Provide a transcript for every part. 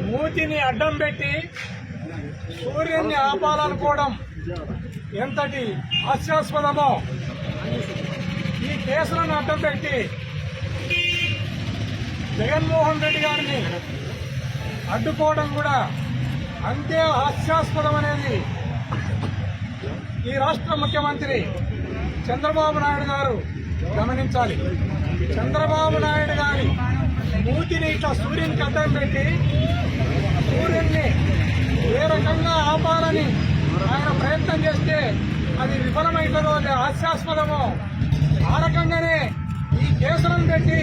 మూతిని అడ్డం పెట్టి సూర్యుడిని ఆపాలనుకోవడం ఎంతటి హాస్యాస్పదమో, ఈ కేసులను అడ్డం పెట్టి జగన్మోహన్ రెడ్డి గారిని అడ్డుకోవడం కూడా అంతే హాస్యాస్పదం అనేది ఈ రాష్ట్ర ముఖ్యమంత్రి చంద్రబాబు నాయుడు గారు గమనించాలి. చంద్రబాబు నాయుడు గారి మూతిని ఇట్లా సూర్యునికి అడ్డం పెట్టి సూర్యుడిని ఏ రకంగా ఆపాలని ఆయన ప్రయత్నం చేస్తే అది విఫలమైతుందో, అది హాస్యాస్పదమో, ఆ రకంగానే ఈ కేసులను పెట్టి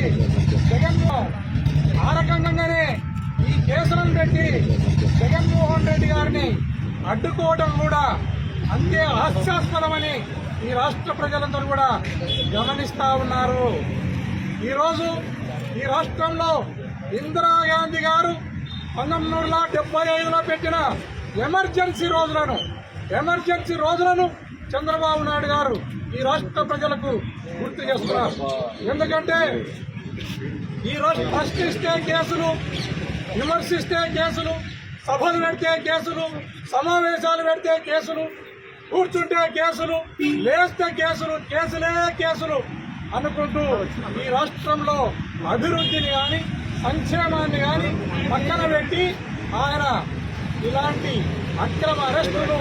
జగన్మోహన్ రెడ్డి గారిని అడ్డుకోవడం కూడా అంతే హాస్యాస్పదమని ఈ రాష్ట్ర ప్రజలందరూ కూడా గమనిస్తా ఉన్నారు. ఈరోజు ఈ రాష్ట్రంలో ఇందిరాగాంధీ గారు 1975లో పెట్టిన ఎమర్జెన్సీ రోజులను చంద్రబాబు నాయుడు గారు ఈ రాష్ట్ర ప్రజలకు గుర్తు చేస్తున్నారు. ఎందుకంటే ఈ రోజు ప్రశ్నిస్తే కేసులు, విమర్శిస్తే కేసులు, సభలు పెడితే కేసులు, సమావేశాలు పెడితే కేసులు, కూర్చుంటే కేసులు, లేస్తే కేసులు, కేసులు అనుకుంటూ ఈ రాష్ట్రంలో అభివృద్ధిని కానీ సంక్షేమాన్ని కానీ పక్కన పెట్టి ఆయన ఇలాంటి అక్రమ అరెస్టులు,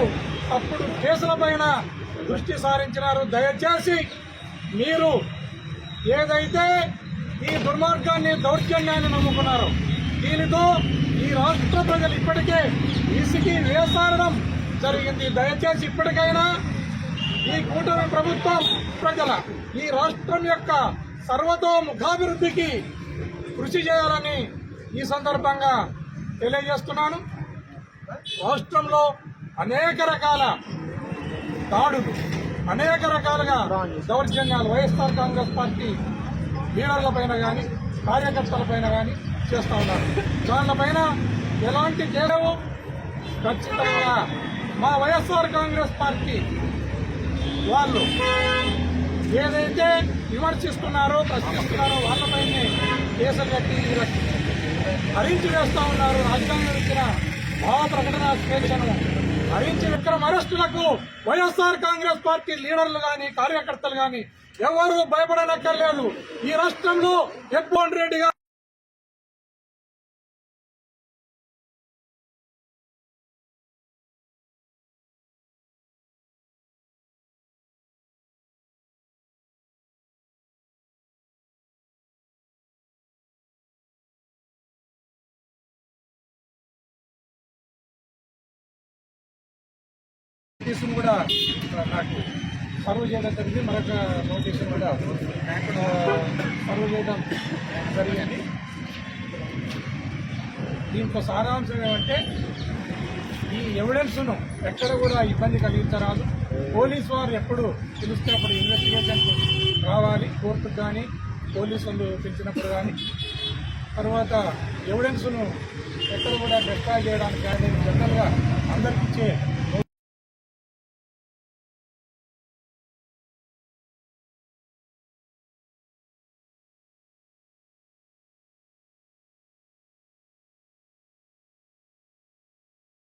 తప్పుడు కేసులపైన దృష్టి సారించినారు. దయచేసి మీరు ఏదైతే ఈ దుర్మార్గాన్ని, దౌర్జన్యాన్ని నమ్ముకున్నారో దీనితో ఈ రాష్ట్ర ప్రజలు ఇప్పటికే ఇసికి వేసారడం జరిగింది. దయచేసి ఇప్పటికైనా ఈ కూటమి ప్రభుత్వం ప్రజల ఈ రాష్ట్రం యొక్క సర్వతోముఖాభివృద్ధికి కృషి చేయాలని ఈ సందర్భంగా తెలియజేస్తున్నాను. రాష్ట్రంలో అనేక రకాల దాడులు, అనేక రకాలుగా దౌర్జన్యాలు వైఎస్ఆర్ కాంగ్రెస్ పార్టీ లీడర్లపైన కానీ కార్యకర్తలపైన కానీ చేస్తూ ఉన్నారు. దానిపైన ఎలాంటి కేడవు ఖచ్చితంగా మా వైఎస్ఆర్ కాంగ్రెస్ పార్టీ వాళ్ళు ఏదైతే విమర్శిస్తున్నారో, ప్రశ్నిస్తున్నారో వాళ్ళపైనే కేసులు కట్టి హరించి వేస్తూ ఉన్నారు. రాజ్యాంగం ఇచ్చిన భావ ప్రకటన స్వేచ్ఛను హరించి విక్రమ అరెస్టులకు వైఎస్ఆర్ కాంగ్రెస్ పార్టీ లీడర్లు కానీ కార్యకర్తలు కానీ ఎవరు భయపడనక్కర్లేదు. ఈ రాష్ట్రంలో జగన్మోహన్ రెడ్డి గారు నోటీసును కూడా నాకు సర్వ్ చేయడం జరిగింది. మరొక నోటీసును కూడా సర్వ్ చేయడం జరిగింది. దీంట్లో సారాంశం ఏమంటే ఈ ఎవిడెన్స్ను ఎక్కడ కూడా ఇబ్బంది కలిగించరాదు. పోలీసు వారు ఎప్పుడు పిలిస్తే అప్పుడు ఇన్వెస్టిగేషన్ రావాలి. కోర్టుకు కానీ పోలీసులు పిలిచినప్పుడు కానీ, తర్వాత ఎవిడెన్స్ను ఎక్కడ కూడా డిస్ట్రాయ్ చేయడానికి కానీ జనరల్గా అందరికీ